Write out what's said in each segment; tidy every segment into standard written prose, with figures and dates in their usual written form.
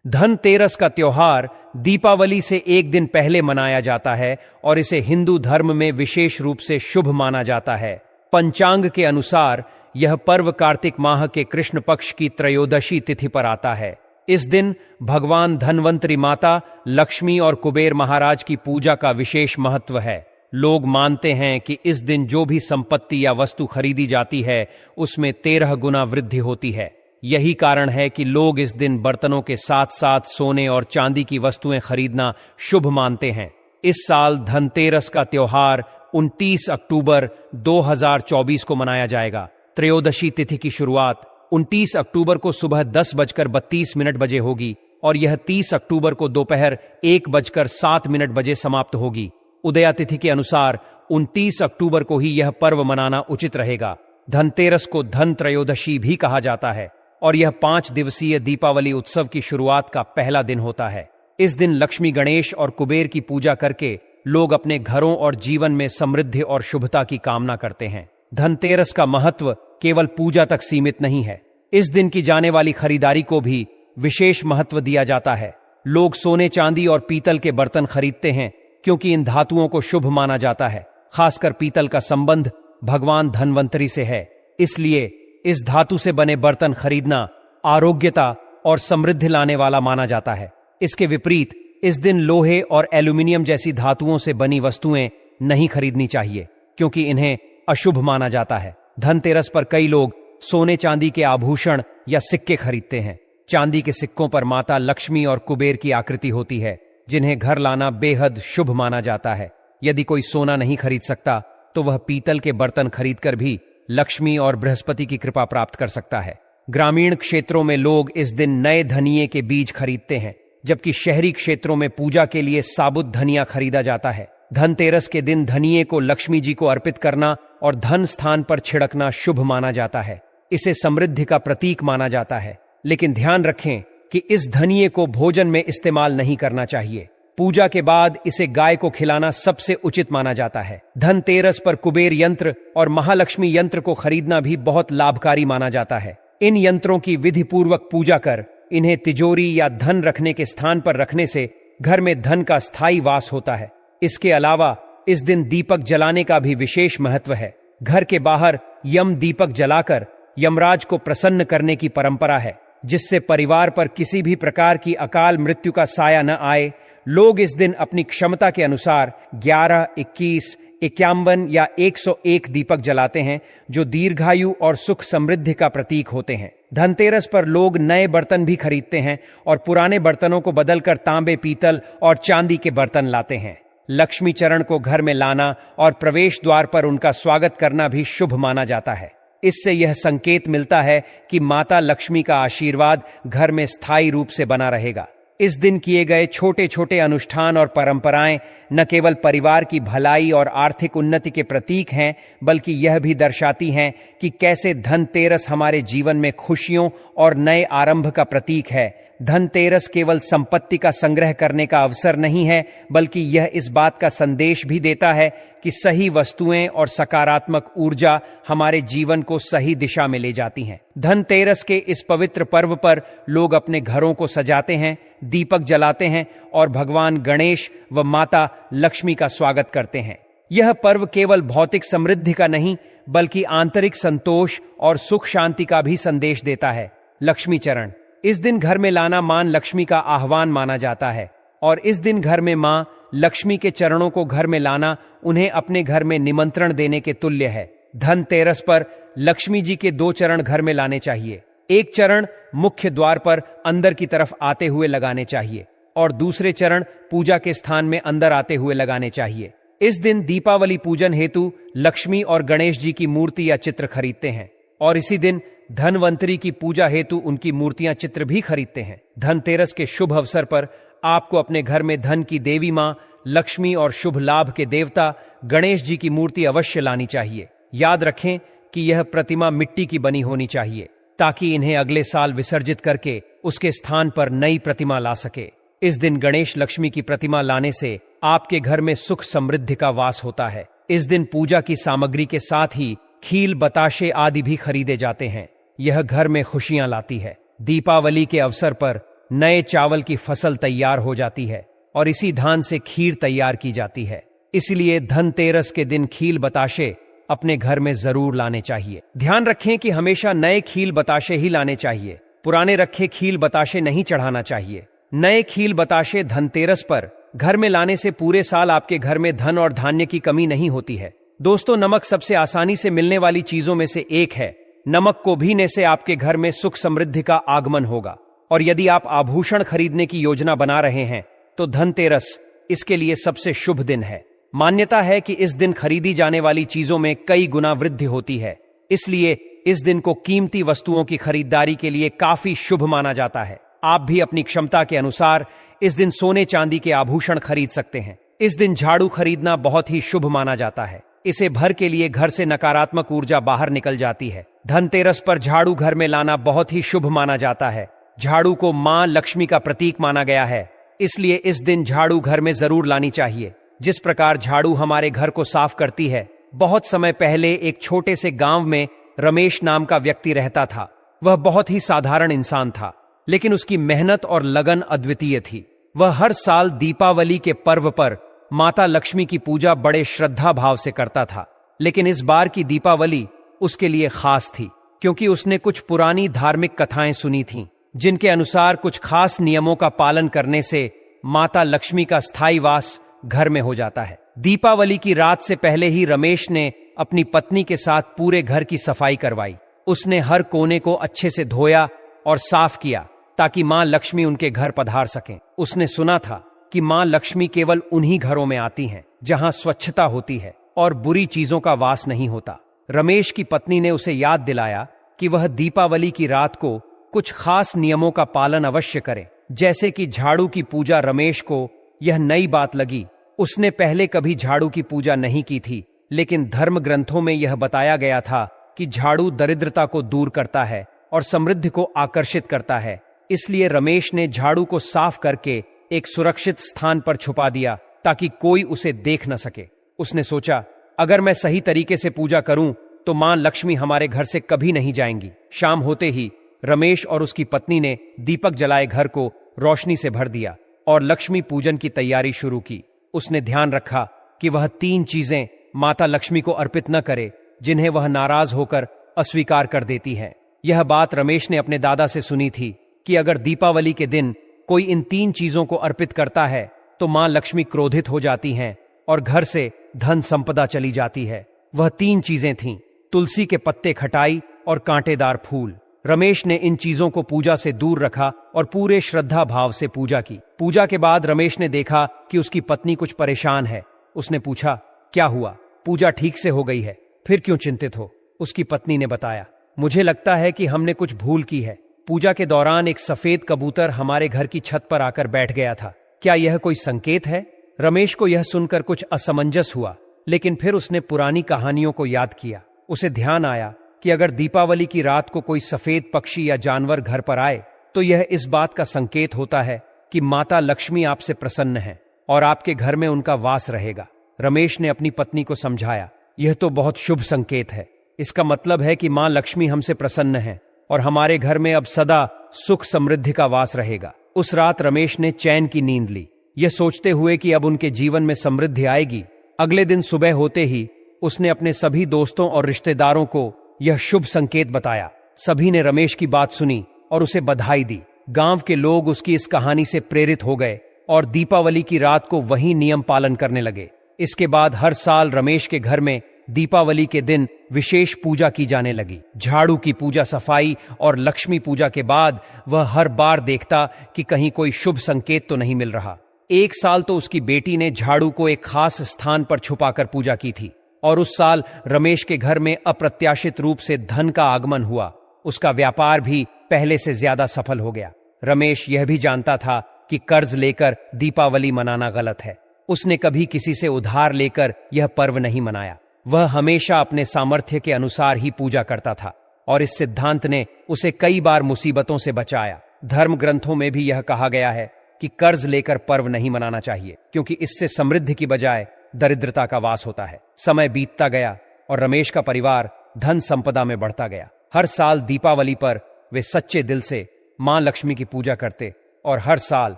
धनतेरस का त्योहार दीपावली से एक दिन पहले मनाया जाता है और इसे हिंदू धर्म में विशेष रूप से शुभ माना जाता है। पंचांग के अनुसार यह पर्व कार्तिक माह के कृष्ण पक्ष की त्रयोदशी तिथि पर आता है। इस दिन भगवान धनवंतरी माता, लक्ष्मी और कुबेर महाराज की पूजा का विशेष महत्व है। लोग मानते हैं कि इस दिन जो भी संपत्ति या वस्तु खरीदी जाती है उसमें 13 गुना वृद्धि होती है। यही कारण है कि लोग इस दिन बर्तनों के साथ साथ सोने और चांदी की वस्तुएं खरीदना शुभ मानते हैं। इस साल धनतेरस का त्योहार 29 अक्टूबर 2024 को मनाया जाएगा। त्रयोदशी तिथि की शुरुआत 29 अक्टूबर को सुबह 10:32 बजे होगी और यह 30 अक्टूबर को दोपहर 1:07 बजे समाप्त होगी। उदया तिथि के अनुसार 29 अक्टूबर को ही यह पर्व मनाना उचित रहेगा। धनतेरस को धन त्रयोदशी भी कहा जाता है और यह 5 दिवसीय दीपावली उत्सव की शुरुआत का पहला दिन होता है। इस दिन लक्ष्मी, गणेश और कुबेर की पूजा करके लोग अपने घरों और जीवन में समृद्धि और शुभता की कामना करते हैं। धनतेरस का महत्व केवल पूजा तक सीमित नहीं है। इस दिन की जाने वाली खरीदारी को भी विशेष महत्व दिया जाता है। लोग सोने, चांदी और पीतल के बर्तन खरीदते हैं क्योंकि इन धातुओं को शुभ माना जाता है। खासकर पीतल का संबंध भगवान धनवंतरी से है, इसलिए इस धातु से बने बर्तन खरीदना आरोग्यता और समृद्धि लाने वाला माना जाता है। इसके विपरीत इस दिन लोहे और एल्यूमिनियम जैसी धातुओं से बनी वस्तुएं नहीं खरीदनी चाहिए क्योंकि इन्हें अशुभ माना जाता है। धनतेरस पर कई लोग सोने चांदी के आभूषण या सिक्के खरीदते हैं। चांदी के सिक्कों पर माता लक्ष्मी और कुबेर की आकृति होती है, जिन्हें घर लाना बेहद शुभ माना जाता है। यदि कोई सोना नहीं खरीद सकता तो वह पीतल के बर्तन खरीदकर भी लक्ष्मी और बृहस्पति की कृपा प्राप्त कर सकता है। ग्रामीण क्षेत्रों में लोग इस दिन नए धनिये के बीज खरीदते हैं, जबकि शहरी क्षेत्रों में पूजा के लिए साबुत धनिया खरीदा जाता है। धनतेरस के दिन धनिये को लक्ष्मी जी को अर्पित करना और धन स्थान पर छिड़कना शुभ माना जाता है। इसे समृद्धि का प्रतीक माना जाता है, लेकिन ध्यान रखें कि इस धनिये को भोजन में इस्तेमाल नहीं करना चाहिए। पूजा के बाद इसे गाय को खिलाना सबसे उचित माना जाता है। धनतेरस पर कुबेर यंत्र और महालक्ष्मी यंत्र को खरीदना भी बहुत लाभकारी माना जाता है। इन यंत्रों की विधि पूर्वक पूजा कर इन्हें तिजोरी या धन रखने के स्थान पर रखने से घर में धन का स्थायी वास होता है। इसके अलावा इस दिन दीपक जलाने का भी विशेष महत्व है। घर के बाहर यम दीपक जलाकर यमराज को प्रसन्न करने की परंपरा है, जिससे परिवार पर किसी भी प्रकार की अकाल मृत्यु का साया न आए। लोग इस दिन अपनी क्षमता के अनुसार 11, 21, 51 या 101 दीपक जलाते हैं, जो दीर्घायु और सुख समृद्धि का प्रतीक होते हैं। धनतेरस पर लोग नए बर्तन भी खरीदते हैं और पुराने बर्तनों को बदलकर तांबे, पीतल और चांदी के बर्तन लाते हैं। लक्ष्मी चरण को घर में लाना और प्रवेश द्वार पर उनका स्वागत करना भी शुभ माना जाता है। इससे यह संकेत मिलता है कि माता लक्ष्मी का आशीर्वाद घर में स्थायी रूप से बना रहेगा। इस दिन किए गए छोटे छोटे अनुष्ठान और परंपराएं न केवल परिवार की भलाई और आर्थिक उन्नति के प्रतीक हैं, बल्कि यह भी दर्शाती हैं कि कैसे धनतेरस हमारे जीवन में खुशियों और नए आरंभ का प्रतीक है। धनतेरस केवल संपत्ति का संग्रह करने का अवसर नहीं है, बल्कि यह इस बात का संदेश भी देता है कि सही वस्तुएं और सकारात्मक ऊर्जा हमारे जीवन को सही दिशा में ले जाती हैं। धनतेरस के इस पवित्र पर्व पर लोग अपने घरों को सजाते हैं, दीपक जलाते हैं और भगवान गणेश व माता लक्ष्मी का स्वागत करते हैं। यह पर्व केवल भौतिक समृद्धि का नहीं, बल्कि आंतरिक संतोष और सुख शांति का भी संदेश देता है। लक्ष्मी चरण इस दिन घर में लाना मां लक्ष्मी का आह्वान माना जाता है और इस दिन घर में मां लक्ष्मी के चरणों को घर में लाना उन्हें अपने घर में निमंत्रण देने के तुल्य है। धनतेरस पर लक्ष्मी जी के 2 चरण घर में लाने चाहिए। एक चरण मुख्य द्वार पर अंदर की तरफ आते हुए लगाने चाहिए और दूसरे चरण पूजा के स्थान में अंदर आते हुए लगाने चाहिए। इस दिन दीपावली पूजन हेतु लक्ष्मी और गणेश जी की मूर्ति या चित्र खरीदते हैं और इसी दिन धनवंतरी की पूजा हेतु उनकी मूर्तियां, चित्र भी खरीदते हैं। धनतेरस के शुभ अवसर पर आपको अपने घर में धन की देवी मां लक्ष्मी और शुभ लाभ के देवता गणेश जी की मूर्ति अवश्य लानी चाहिए। याद रखें कि यह प्रतिमा मिट्टी की बनी होनी चाहिए ताकि इन्हें अगले साल विसर्जित करके उसके स्थान पर नई प्रतिमा ला सके। इस दिन गणेश लक्ष्मी की प्रतिमा लाने से आपके घर में सुख समृद्धि का वास होता है। इस दिन पूजा की सामग्री के साथ ही खील, बताशे आदि भी खरीदे जाते हैं। यह घर में खुशियां लाती है। दीपावली के अवसर पर नए चावल की फसल तैयार हो जाती है और इसी धान से खीर तैयार की जाती है। इसलिए धनतेरस के दिन खील बताशे अपने घर में जरूर लाने चाहिए। ध्यान रखें कि हमेशा नए खील बताशे ही लाने चाहिए, पुराने रखे खील बताशे नहीं चढ़ाना चाहिए। नए खील बताशे धनतेरस पर घर में लाने से पूरे साल आपके घर में धन और धान्य की कमी नहीं होती है। दोस्तों, नमक सबसे आसानी से मिलने वाली चीजों में से एक है। नमक को भीने से आपके घर में सुख समृद्धि का आगमन होगा। और यदि आप आभूषण खरीदने की योजना बना रहे हैं तो धनतेरस इसके लिए सबसे शुभ दिन है। मान्यता है कि इस दिन खरीदी जाने वाली चीजों में कई गुना वृद्धि होती है, इसलिए इस दिन को कीमती वस्तुओं की खरीदारी के लिए काफी शुभ माना जाता है। आप भी अपनी क्षमता के अनुसार इस दिन सोने चांदी के आभूषण खरीद सकते हैं। इस दिन झाड़ू खरीदना बहुत ही शुभ माना जाता है। इसे भर के लिए घर से नकारात्मक ऊर्जा बाहर निकल जाती है। धनतेरस पर झाड़ू घर में लाना बहुत ही शुभ माना जाता है। झाड़ू को मां लक्ष्मी का प्रतीक माना गया है, इसलिए इस दिन झाड़ू घर में जरूर लानी चाहिए। जिस प्रकार झाड़ू हमारे घर को साफ करती है। बहुत समय पहले एक छोटे से गांव में रमेश नाम का व्यक्ति रहता था। वह बहुत ही साधारण इंसान था, लेकिन उसकी मेहनत और लगन अद्वितीय थी। वह हर साल दीपावली के पर्व पर माता लक्ष्मी की पूजा बड़े श्रद्धा भाव से करता था। लेकिन इस बार की दीपावली उसके लिए खास थी, क्योंकि उसने कुछ पुरानी धार्मिक कथाएं सुनी थीं, जिनके अनुसार कुछ खास नियमों का पालन करने से माता लक्ष्मी का स्थायी वास घर में हो जाता है। दीपावली की रात से पहले ही रमेश ने अपनी पत्नी के साथ पूरे घर की सफाई करवाई। उसने हर कोने को अच्छे से धोया और साफ किया ताकि मां लक्ष्मी उनके घर पधार सकें। उसने सुना था कि मां लक्ष्मी केवल उन्हीं घरों में आती हैं जहां स्वच्छता होती है और बुरी चीजों का वास नहीं होता। रमेश की पत्नी ने उसे याद दिलाया कि वह दीपावली की रात को कुछ खास नियमों का पालन अवश्य करे, जैसे कि झाड़ू की पूजा। रमेश को यह नई बात लगी। उसने पहले कभी झाड़ू की पूजा नहीं की थी, लेकिन धर्म ग्रंथों में यह बताया गया था कि झाड़ू दरिद्रता को दूर करता है और समृद्धि को आकर्षित करता है। इसलिए रमेश ने झाड़ू को साफ करके एक सुरक्षित स्थान पर छुपा दिया ताकि कोई उसे देख न सके। उसने सोचा, अगर मैं सही तरीके से पूजा करूं तो मां लक्ष्मी हमारे घर से कभी नहीं जाएंगी। शाम होते ही रमेश और उसकी पत्नी ने दीपक जलाए घर को रोशनी से भर दिया और लक्ष्मी पूजन की तैयारी शुरू की। उसने ध्यान रखा कि वह 3 चीजें माता लक्ष्मी को अर्पित न करे जिन्हें वह नाराज होकर अस्वीकार कर देती है। यह बात रमेश ने अपने दादा से सुनी थी कि अगर दीपावली के दिन कोई इन 3 चीजों को अर्पित करता है तो मां लक्ष्मी क्रोधित हो जाती हैं और घर से धन संपदा चली जाती है। वह 3 चीजें थीं, तुलसी के पत्ते, खटाई और कांटेदार फूल। रमेश ने इन चीजों को पूजा से दूर रखा और पूरे श्रद्धा भाव से पूजा की। पूजा के बाद रमेश ने देखा कि उसकी पत्नी कुछ परेशान है। उसने पूछा, क्या हुआ? पूजा ठीक से हो गई है, फिर क्यों चिंतित हो? उसकी पत्नी ने बताया, मुझे लगता है कि हमने कुछ भूल की है। पूजा के दौरान एक सफेद कबूतर हमारे घर की छत पर आकर बैठ गया था। क्या यह कोई संकेत है? रमेश को यह सुनकर कुछ असमंजस हुआ, लेकिन फिर उसने पुरानी कहानियों को याद किया। उसे ध्यान आया कि अगर दीपावली की रात को कोई सफेद पक्षी या जानवर घर पर आए तो यह इस बात का संकेत होता है कि माता लक्ष्मी आपसे प्रसन्न है और आपके घर में उनका वास रहेगा। रमेश ने अपनी पत्नी को समझाया, यह तो बहुत शुभ संकेत है। इसका मतलब है कि मां लक्ष्मी हमसे प्रसन्न है और हमारे घर में अब सदा सुख समृद्धि का वास रहेगा। उस रात रमेश ने चैन की नींद ली, यह सोचते हुए कि अब उनके जीवन में समृद्धि आएगी। अगले दिन सुबह होते ही उसने अपने सभी दोस्तों और रिश्तेदारों को यह शुभ संकेत बताया। सभी ने रमेश की बात सुनी और उसे बधाई दी। गांव के लोग उसकी इस कहानी से प्रेरित हो गए और दीपावली की रात को वही नियम पालन करने लगे। इसके बाद हर साल रमेश के घर में दीपावली के दिन विशेष पूजा की जाने लगी। झाड़ू की पूजा, सफाई और लक्ष्मी पूजा के बाद वह हर बार देखता कि कहीं कोई शुभ संकेत तो नहीं मिल रहा। एक साल तो उसकी बेटी ने झाड़ू को एक खास स्थान पर छुपाकर पूजा की थी और उस साल रमेश के घर में अप्रत्याशित रूप से धन का आगमन हुआ। उसका व्यापार भी पहले से ज्यादा सफल हो गया। रमेश यह भी जानता था कि कर्ज लेकर दीपावली मनाना गलत है। उसने कभी किसी से उधार लेकर यह पर्व नहीं मनाया। वह हमेशा अपने सामर्थ्य के अनुसार ही पूजा करता था और इस सिद्धांत ने उसे कई बार मुसीबतों से बचाया। धर्म ग्रंथों में भी यह कहा गया है कि कर्ज लेकर पर्व नहीं मनाना चाहिए, क्योंकि इससे समृद्धि की बजाय दरिद्रता का वास होता है। समय बीतता गया और रमेश का परिवार धन संपदा में बढ़ता गया। हर साल दीपावली पर वे सच्चे दिल से मां लक्ष्मी की पूजा करते और हर साल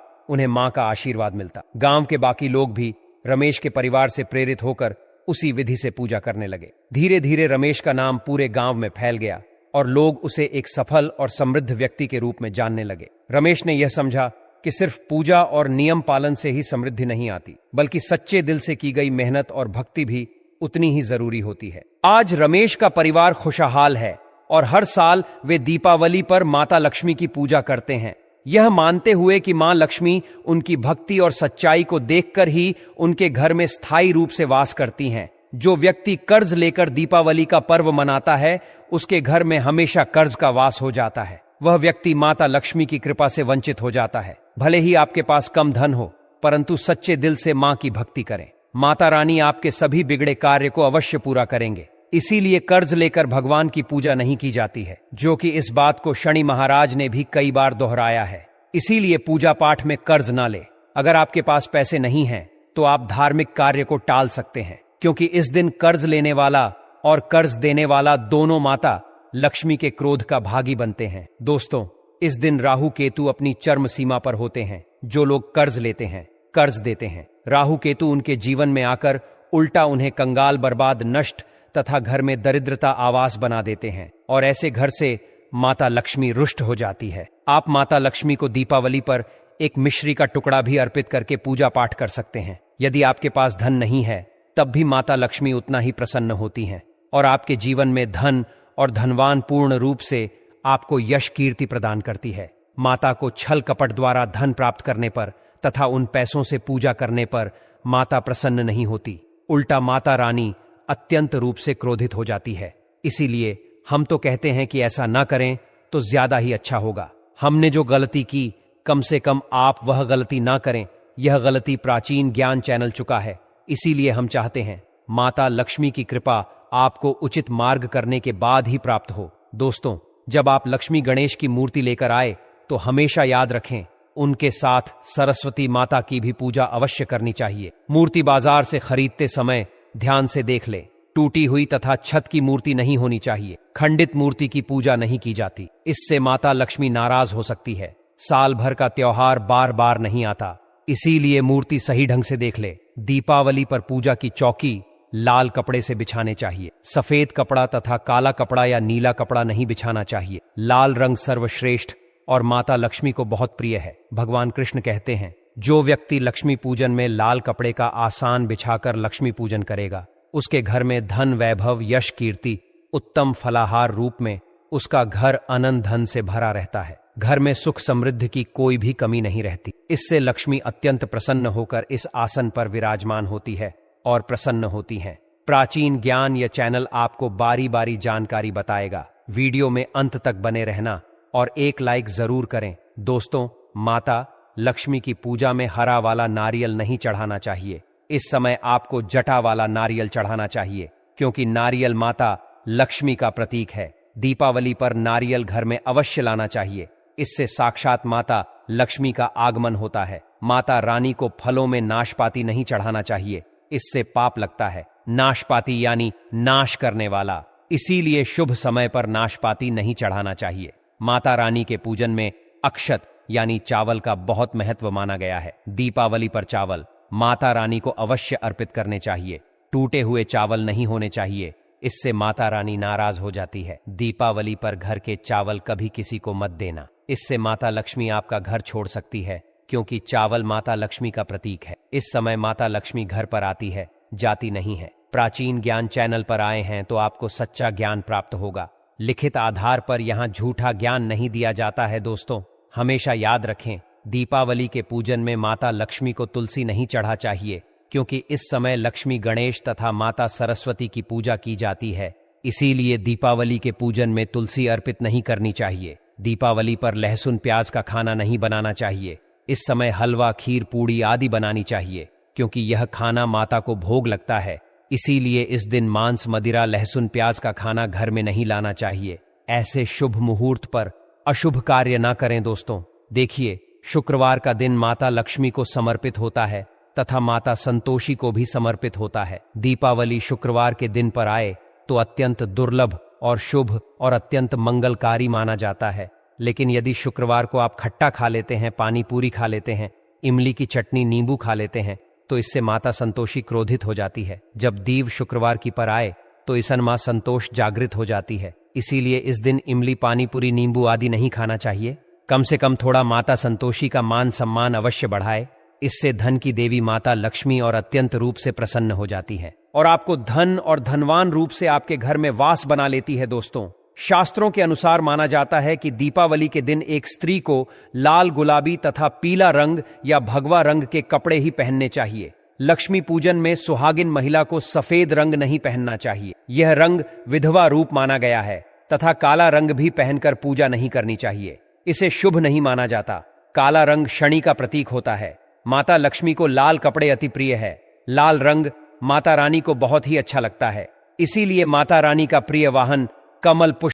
उन्हें मां का आशीर्वाद मिलता। गांव के बाकी लोग भी रमेश के परिवार से प्रेरित होकर उसी विधि से पूजा करने लगे। धीरे धीरे रमेश का नाम पूरे गांव में फैल गया और लोग उसे एक सफल और समृद्ध व्यक्ति के रूप में जानने लगे। रमेश ने यह समझा कि सिर्फ पूजा और नियम पालन से ही समृद्धि नहीं आती, बल्कि सच्चे दिल से की गई मेहनत और भक्ति भी उतनी ही जरूरी होती है। आज रमेश का परिवार खुशहाल है और हर साल वे दीपावली पर माता लक्ष्मी की पूजा करते हैं, यह मानते हुए कि मां लक्ष्मी उनकी भक्ति और सच्चाई को देखकर ही उनके घर में स्थायी रूप से वास करती हैं। जो व्यक्ति कर्ज लेकर दीपावली का पर्व मनाता है, उसके घर में हमेशा कर्ज का वास हो जाता है। वह व्यक्ति माता लक्ष्मी की कृपा से वंचित हो जाता है। भले ही आपके पास कम धन हो, परंतु सच्चे दिल से मां की भक्ति करें। माता रानी आपके सभी बिगड़े कार्य को अवश्य पूरा करेंगे। इसीलिए कर्ज लेकर भगवान की पूजा नहीं की जाती है, जो कि इस बात को शनि महाराज ने भी कई बार दोहराया है। इसीलिए पूजा पाठ में कर्ज ना ले। अगर आपके पास पैसे नहीं हैं, तो आप धार्मिक कार्य को टाल सकते हैं, क्योंकि इस दिन कर्ज लेने वाला और कर्ज देने वाला दोनों माता लक्ष्मी के क्रोध का भागी बनते हैं। दोस्तों, इस दिन राहु केतु अपनी चरम सीमा पर होते हैं। जो लोग कर्ज लेते हैं, कर्ज देते हैं, राहु केतु उनके जीवन में आकर उल्टा उन्हें कंगाल, बर्बाद, नष्ट तथा घर में दरिद्रता आवास बना देते हैं और ऐसे घर से माता लक्ष्मी रुष्ट हो जाती है। आप माता लक्ष्मी को दीपावली पर एक मिश्री का टुकड़ा भी अर्पित करके पूजा पाठ कर सकते हैं। यदि आपके पास धन नहीं है, तब भी माता लक्ष्मी उतना ही प्रसन्न होती हैं और आपके जीवन में धन और धनवान पूर्ण रूप से आपको यश कीर्ति प्रदान करती है। माता को छल कपट द्वारा धन प्राप्त करने पर तथा उन पैसों से पूजा करने पर माता प्रसन्न नहीं होती, उल्टा माता रानी अत्यंत रूप से क्रोधित हो जाती है। इसीलिए हम तो कहते हैं कि ऐसा ना करें तो ज्यादा ही अच्छा होगा। हमने जो गलती की, कम से कम आप वह गलती ना करें। यह गलती प्राचीन ज्ञान चैनल चुका है। इसीलिए हम चाहते हैं माता लक्ष्मी की कृपा आपको उचित मार्ग करने के बाद ही प्राप्त हो। दोस्तों, जब आप लक्ष्मी गणेश की मूर्ति लेकर आए तो हमेशा याद रखें, उनके साथ सरस्वती माता की भी पूजा अवश्य करनी चाहिए। मूर्ति बाजार से खरीदते समय ध्यान से देख ले, टूटी हुई तथा छत की मूर्ति नहीं होनी चाहिए। खंडित मूर्ति की पूजा नहीं की जाती, इससे माता लक्ष्मी नाराज हो सकती है। साल भर का त्योहार बार बार नहीं आता, इसीलिए मूर्ति सही ढंग से देख ले। दीपावली पर पूजा की चौकी लाल कपड़े से बिछाने चाहिए। सफेद कपड़ा तथा काला कपड़ा या नीला कपड़ा नहीं बिछाना चाहिए। लाल रंग सर्वश्रेष्ठ और माता लक्ष्मी को बहुत प्रिय है। भगवान कृष्ण कहते हैं, जो व्यक्ति लक्ष्मी पूजन में लाल कपड़े का आसान बिछाकर लक्ष्मी पूजन करेगा, उसके घर में धन, वैभव, यश, कीर्ति, उत्तम फलाहार रूप में उसका घर अनंत धन से भरा रहता है। घर में सुख समृद्धि की कोई भी कमी नहीं रहती। इससे लक्ष्मी अत्यंत प्रसन्न होकर इस आसन पर विराजमान होती है और प्रसन्न होती हैं। प्राचीन ज्ञान यह चैनल आपको बारी बारी जानकारी बताएगा। वीडियो में अंत तक बने रहना और एक लाइक जरूर करें। दोस्तों, माता लक्ष्मी की पूजा में हरा वाला नारियल नहीं चढ़ाना चाहिए। इस समय आपको जटा वाला नारियल चढ़ाना चाहिए, क्योंकि नारियल माता लक्ष्मी का प्रतीक है। दीपावली पर नारियल घर में अवश्य लाना चाहिए। इससे साक्षात माता लक्ष्मी का आगमन होता है। माता रानी को फलों में नाशपाती नहीं चढ़ाना चाहिए, इससे पाप लगता है। नाशपाती यानी नाश करने वाला, इसीलिए शुभ समय पर नाशपाती नहीं चढ़ाना चाहिए। माता रानी के पूजन में अक्षत यानी चावल का बहुत महत्व माना गया है। दीपावली पर चावल माता रानी को अवश्य अर्पित करने चाहिए। टूटे हुए चावल नहीं होने चाहिए, इससे माता रानी नाराज हो जाती है। दीपावली पर घर के चावल कभी किसी को मत देना, इससे माता लक्ष्मी आपका घर छोड़ सकती है, क्योंकि चावल माता लक्ष्मी का प्रतीक है। इस समय माता लक्ष्मी घर पर आती है, जाती नहीं है। प्राचीन ज्ञान चैनल पर आए हैं तो आपको सच्चा ज्ञान प्राप्त होगा। लिखित आधार पर यहाँ झूठा ज्ञान नहीं दिया जाता है। दोस्तों, हमेशा याद रखें, दीपावली के पूजन में माता लक्ष्मी को तुलसी नहीं चढ़ा चाहिए, क्योंकि इस समय लक्ष्मी, गणेश तथा माता सरस्वती की पूजा की जाती है। इसीलिए दीपावली के पूजन में तुलसी अर्पित नहीं करनी चाहिए। दीपावली पर लहसुन प्याज का खाना नहीं बनाना चाहिए। इस समय हलवा, खीर, पूड़ी आदि बनानी चाहिए, क्योंकि यह खाना माता को भोग लगता है। इसीलिए इस दिन मांस, मदिरा, लहसुन प्याज का खाना घर में नहीं लाना चाहिए। ऐसे शुभ मुहूर्त पर अशुभ कार्य ना करें। दोस्तों, देखिए, शुक्रवार का दिन माता लक्ष्मी को समर्पित होता है तथा माता संतोषी को भी समर्पित होता है। दीपावली शुक्रवार के दिन पर आए तो अत्यंत दुर्लभ और शुभ और अत्यंत मंगलकारी माना जाता है। लेकिन यदि शुक्रवार को आप खट्टा खा लेते हैं, पानी पूरी खा लेते हैं, इमली की चटनी, नींबू खा लेते हैं, तो इससे माता संतोषी क्रोधित हो जाती है। जब दीव शुक्रवार की पर आए तो ईसन मां संतोष जागृत हो जाती है। इसीलिए इस दिन इमली, पानी पूरी, नींबू आदि नहीं खाना चाहिए। कम से कम थोड़ा माता संतोषी का मान सम्मान अवश्य बढ़ाए। इससे धन की देवी माता लक्ष्मी और अत्यंत रूप से प्रसन्न हो जाती है और आपको धन और धनवान रूप से आपके घर में वास बना लेती है। दोस्तों, शास्त्रों के अनुसार माना जाता है कि दीपावली के दिन एक स्त्री को लाल, गुलाबी तथा पीला रंग या भगवा रंग के कपड़े ही पहनने चाहिए। लक्ष्मी पूजन में सुहागिन महिला को सफेद रंग नहीं पहनना चाहिए। यह रंग विधवा रूप माना गया है तथा काला रंग भी पहनकर पूजा नहीं करनी चाहिए। इसे शुभ नहीं माना जाता। काला रंग शनि का प्रतीक होता है। माता लक्ष्मी को लाल कपड़े अति प्रिय है। लाल रंग माता रानी को बहुत ही अच्छा लगता है। इसीलिए माता रानी का प्रिय वाहन कमल पुष्प